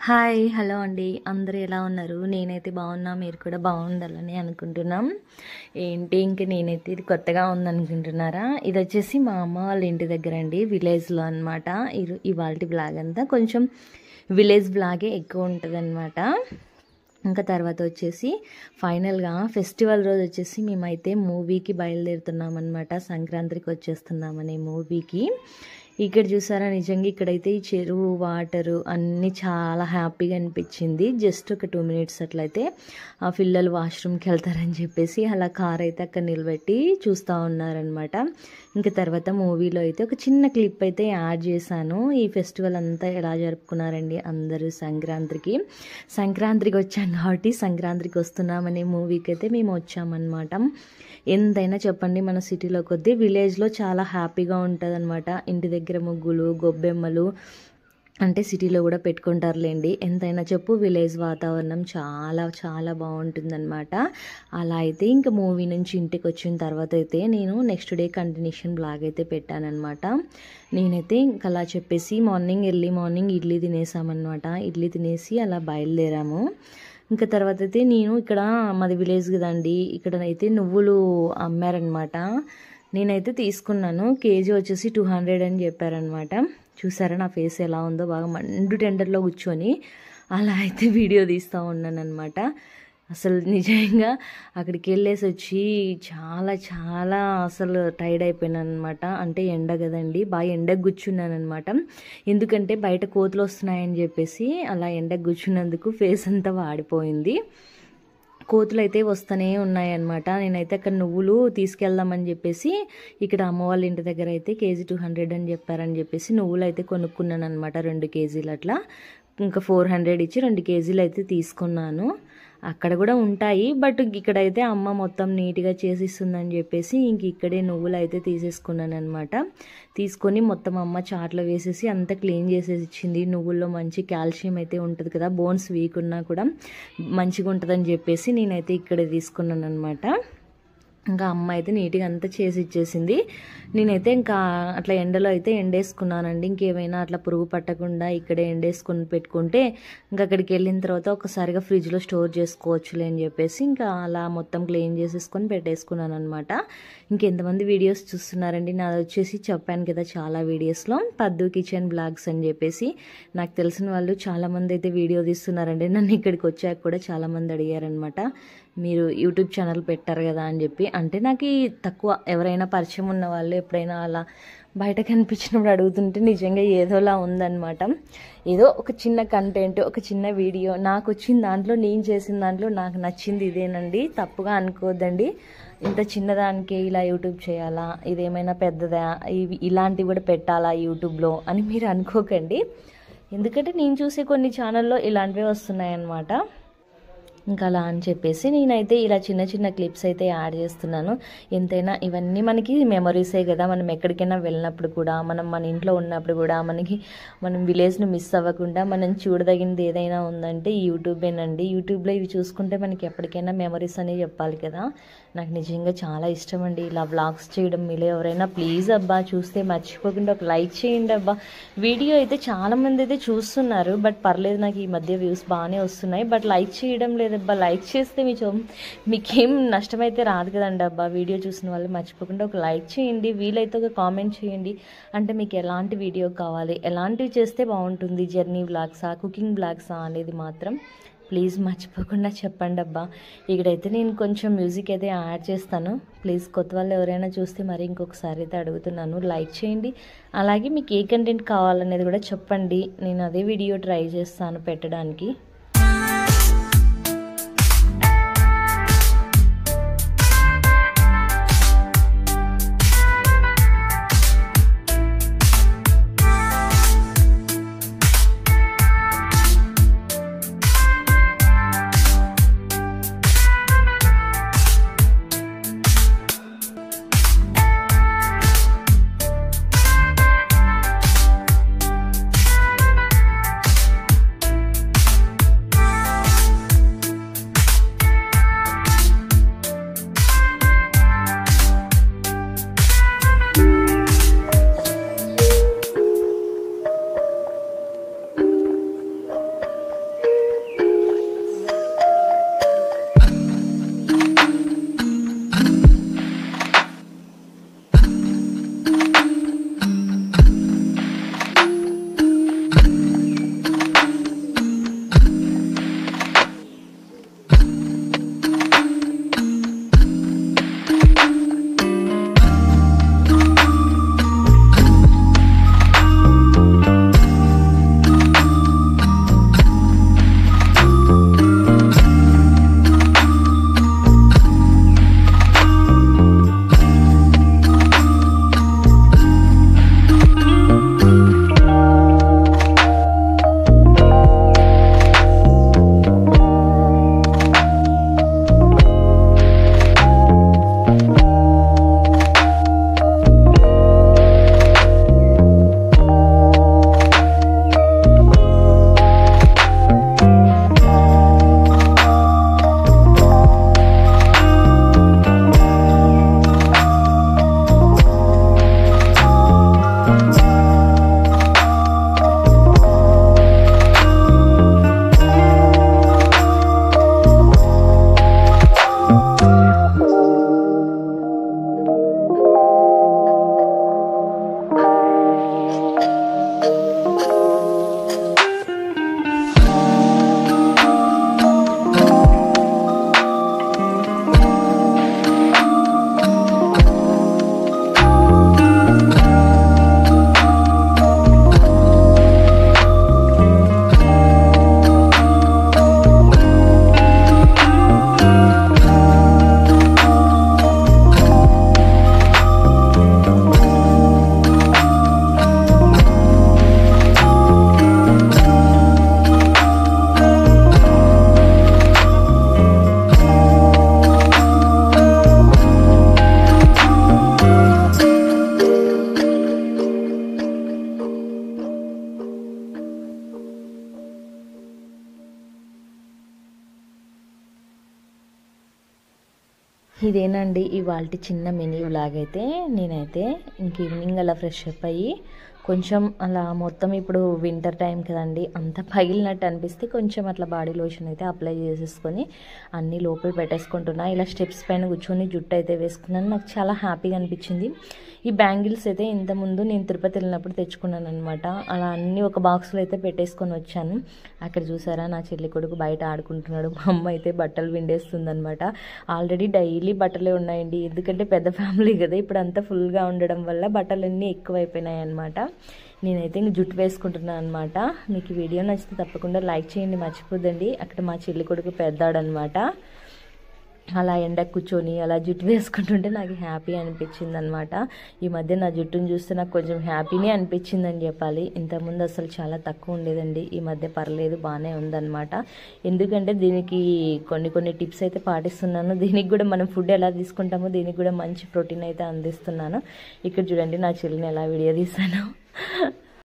Hi hello అండి, అందరూ ఎలా ఉన్నారు? నేనైతే బాగున్నా, మీరు కూడా బాగుండాలని అనుకుంటున్నాం. ఏంటి ఇంక నేనైతే ఇది కొత్తగా ఉందనుకుంటున్నారా? ఇది వచ్చేసి మా అమ్మ వాళ్ళ ఇంటి దగ్గర అండి, విలేజ్లో అనమాట. ఇవాల్టి బ్లాగ్ అంతా కొంచెం విలేజ్ బ్లాగే ఎక్కువ ఉంటుంది అనమాట. ఇంకా తర్వాత వచ్చేసి ఫైనల్గా ఫెస్టివల్ రోజు వచ్చేసి మేమైతే మూవీకి బయలుదేరుతున్నాం అనమాట. సంక్రాంతికి వచ్చేస్తున్నామనే మూవీకి. ఇక్కడ చూసారా, నిజంగా ఇక్కడైతే ఈ చెరువు వాటరు అన్నీ చాలా హ్యాపీగా అనిపించింది. జస్ట్ ఒక 2 మినిట్స్ అట్లయితే ఆ పిల్లలు వాష్రూమ్కి వెళ్తారని చెప్పేసి అలా కార్ అయితే అక్కడ నిలబెట్టి చూస్తూ ఉన్నారనమాట. ఇంకా తర్వాత మూవీలో అయితే ఒక చిన్న క్లిప్ అయితే యాడ్ చేశాను. ఈ ఫెస్టివల్ అంతా ఎలా జరుపుకున్నారండి అందరూ సంక్రాంతికి వచ్చాం కాబట్టి సంక్రాంతికి వస్తున్నామనే మూవీకి అయితే మేము వచ్చామన్నమాట. ఎంతైనా చెప్పండి, మన సిటీలో కొద్దీ విలేజ్లో చాలా హ్యాపీగా ఉంటుంది అనమాట. ఇంటి దగ్గర ముగ్గులు గొబ్బెమ్మలు అంటే సిటీలో కూడా పెట్టుకుంటారులేండి. ఎంతైనా చెప్పు, విలేజ్ వాతావరణం చాలా చాలా బాగుంటుందన్నమాట. అలా అయితే ఇంకా మూవీ నుంచి ఇంటికి వచ్చిన తర్వాత అయితే నేను నెక్స్ట్ డే కంటిన్యూషన్ బ్లాగ్ అయితే పెట్టానమాట. నేనైతే ఇంకా అలా చెప్పేసి ఎర్లీ మార్నింగ్ ఇడ్లీ తినేసామన్నమాట. ఇడ్లీ తినేసి అలా బయలుదేరాము. ఇంకా తర్వాత అయితే నేను ఇక్కడ మాది విలేజ్ కదండి, ఇక్కడ అయితే నువ్వులు అమ్మారనమాట. నేనైతే తీసుకున్నాను. కేజీ వచ్చేసి 200 అని చెప్పారనమాట. చూసారా నా ఫేస్ ఎలా ఉందో, బాగా మండు టెండర్లో కూర్చొని అలా అయితే వీడియో తీస్తూ ఉన్నాను అనమాట. అసలు నిజంగా అక్కడికి వెళ్ళేసి వచ్చి చాలా చాలా అసలు టైర్డ్ అయిపోయినాను అనమాట. అంటే ఎండ కదండి, బాగా ఎండకు కూర్చున్నాను అనమాట. ఎందుకంటే బయట కోతులు వస్తున్నాయని చెప్పేసి అలా ఎండకు కూర్చున్నందుకు ఫేస్ అంతా వాడిపోయింది. కోతులు అయితే వస్తూనే ఉన్నాయన్నమాట. నేనైతే అక్కడ నువ్వులు తీసుకెళ్దామని చెప్పేసి ఇక్కడ అమ్మ వాళ్ళ ఇంటి దగ్గర అయితే కేజీ 200 అని చెప్పారని చెప్పేసి నువ్వులు అయితే కొనుక్కున్నాను అనమాట. 2 కేజీలు అట్లా ఇంకా 400 ఇచ్చి 2 కేజీలు అయితే తీసుకున్నాను. అక్కడ కూడా ఉంటాయి, బట్ ఇక్కడైతే అమ్మ మొత్తం నీట్గా చేసిస్తుందని చెప్పేసి ఇంక ఇక్కడే నువ్వులు అయితే తీసేసుకున్నాను అనమాట. తీసుకొని మొత్తం అమ్మ చాట్లో వేసేసి అంతా క్లీన్ చేసేసి ఇచ్చింది. నువ్వుల్లో మంచి కాల్షియం అయితే ఉంటుంది కదా, బోన్స్ వీక్ ఉన్నా కూడా మంచిగా ఉంటుందని చెప్పేసి నేనైతే ఇక్కడే తీసుకున్నాను అనమాట. ఇంకా అమ్మ అయితే నీట్గా అంతా చేసి ఇచ్చేసింది. నేనైతే ఇంకా అట్లా ఎండలో అయితే ఎండేసుకున్నానండి. ఇంకేమైనా అట్లా పురుగు పట్టకుండా ఇక్కడే ఎండేసుకుని పెట్టుకుంటే ఇంకా అక్కడికి వెళ్ళిన తర్వాత ఒకసారిగా ఫ్రిడ్జ్లో స్టోర్ చేసుకోవచ్చులే అని చెప్పేసి ఇంకా అలా మొత్తం క్లీన్ చేసేసుకొని పెట్టేసుకున్నాను అనమాట. ఇంకెంతమంది వీడియోస్ చూస్తున్నారండి? నాది వచ్చేసి చెప్పాను కదా చాలా వీడియోస్లో పద్దు కిచెన్ బ్లాగ్స్ అని చెప్పేసి. నాకు తెలిసిన వాళ్ళు చాలామంది అయితే వీడియో తీస్తున్నారండి. నన్ను ఇక్కడికి వచ్చాక కూడా చాలామంది అడిగారనమాట, మీరు యూట్యూబ్ ఛానల్ పెట్టారు కదా అని చెప్పి. అంటే నాకు తక్కువ, ఎవరైనా పరిచయం ఉన్న వాళ్ళు ఎప్పుడైనా అలా బయట కనిపించినప్పుడు అడుగుతుంటే నిజంగా ఏదోలా ఉందన్నమాట. ఏదో ఒక చిన్న కంటెంట్, ఒక చిన్న వీడియో నాకు వచ్చిన దాంట్లో, నేను చేసిన దాంట్లో నాకు నచ్చింది ఇదేనండి. తప్పుగా అనుకోవద్దండి. ఇంత చిన్నదానికి ఇలా యూట్యూబ్ చేయాలా, ఇదేమైనా పెద్దదా, ఇలాంటివి కూడా పెట్టాలా యూట్యూబ్లో అని మీరు అనుకోకండి. ఎందుకంటే నేను చూసే కొన్ని ఛానల్లో ఇలాంటివే వస్తున్నాయన్నమాట. ఇంకా అలా అని చెప్పేసి నేనైతే ఇలా చిన్న చిన్న క్లిప్స్ అయితే యాడ్ చేస్తున్నాను. ఎంతైనా ఇవన్నీ మనకి మెమరీసే కదా. మనం ఎక్కడికైనా వెళ్ళినప్పుడు కూడా, మన ఇంట్లో ఉన్నప్పుడు కూడా మనం విలేజ్ని మిస్ అవ్వకుండా మనం చూడదగినది ఏదైనా ఉందంటే యూట్యూబేనండి. యూట్యూబ్లో ఇవి చూసుకుంటే మనకి ఎప్పటికైనా మెమరీస్ అనేవి చెప్పాలి కదా. నాకు నిజంగా చాలా ఇష్టం అండి ఇలా వ్లాగ్స్ చేయడం. మీలో ఎవరైనా ప్లీజ్ అబ్బా చూస్తే మర్చిపోకుండా ఒక లైక్ చేయండి అబ్బా. వీడియో అయితే చాలామంది అయితే చూస్తున్నారు, బట్ పర్లేదు, నాకు ఈ మధ్య వ్యూస్ బాగానే వస్తున్నాయి, బట్ లైక్ చేయడం లేదబ్బా. లైక్ చేస్తే మీకేం నష్టమైతే రాదు కదండి అబ్బా. వీడియో చూసిన వాళ్ళు మర్చిపోకుండా ఒక లైక్ చేయండి, వీలైతే ఒక కామెంట్ చేయండి. అంటే మీకు ఎలాంటి వీడియో కావాలి, ఎలాంటివి చేస్తే బాగుంటుంది, జర్నీ వ్లాగ్సా, కుకింగ్ వ్లాగ్సా అనేది మాత్రం ప్లీజ్ మర్చిపోకుండా చెప్పండి అబ్బా. ఇక్కడైతే నేను కొంచెం మ్యూజిక్ అయితే యాడ్ చేస్తాను. ప్లీజ్ కొత్త వాళ్ళు ఎవరైనా చూస్తే మరి ఇంకొకసారి అయితే అడుగుతున్నాను, లైక్ చేయండి. అలాగే మీకు ఏ కంటెంట్ కావాలనేది కూడా చెప్పండి, నేను అదే వీడియో ట్రై చేస్తాను పెట్టడానికి. ఇదేనండి ఇవాళ చిన్న మినీ వ్లాగ్ అయితే. నేనైతే ఇంక ఈవినింగ్ అలా ఫ్రెష్ అప్ అయ్యి కొంచెం అలా మొత్తం ఇప్పుడు వింటర్ టైం కదండి, అంత పగిలినట్టు అనిపిస్తే కొంచెం అట్లా బాడీ లోషన్ అయితే అప్లై చేసేసుకొని అన్నీ లోపల పెట్టేసుకుంటున్నా. ఇలా స్టెప్స్ పైన కూర్చొని జుట్టు అయితే వేసుకున్నాను. నాకు చాలా హ్యాపీగా అనిపించింది. ఈ బ్యాంగిల్స్ అయితే ఇంతకుముందు నేను తిరుపతి వెళ్ళినప్పుడు తెచ్చుకున్నాను అనమాట. అలా అన్నీ ఒక బాక్స్లో అయితే పెట్టేసుకొని వచ్చాను. అక్కడ చూసారా నా చెల్లి కొడుకు బయట ఆడుకుంటున్నాడు. మా అమ్మ అయితే బట్టలు విండేస్తుంది అనమాట. ఆల్రెడీ డైలీ బట్టలే ఉన్నాయండి, ఎందుకంటే పెద్ద ఫ్యామిలీ కదా, ఇప్పుడు అంతా ఫుల్గా ఉండడం వల్ల బట్టలన్నీ ఎక్కువైపోయినాయి అనమాట. నేనైతే ఇంక జుట్టు వేసుకుంటున్నాను అనమాట. మీకు ఈ వీడియో నచ్చితే తప్పకుండా లైక్ చేయండి, మర్చిపోద్దండి. అక్కడ మా చెల్లి కొడుకు పెద్దాడనమాట. అలా ఎండ కూర్చొని అలా జుట్టు వేసుకుంటుంటే నాకు హ్యాపీ అనిపించింది అనమాట. ఈ మధ్య నా జుట్టును చూస్తే నాకు కొంచెం హ్యాపీనే అనిపించిందని చెప్పాలి. ఇంతకుముందు అసలు చాలా తక్కువ ఉండేదండి, ఈ మధ్య పర్లేదు బాగానే ఉందన్నమాట. ఎందుకంటే దీనికి కొన్ని టిప్స్ అయితే పాటిస్తున్నాను. దీనికి కూడా మనం ఫుడ్ ఎలా తీసుకుంటామో దీనికి కూడా మంచి ప్రోటీన్ అయితే అందిస్తున్నాను. ఇక్కడ చూడండి నా చెల్లిని ఎలా వీడియో తీసాను.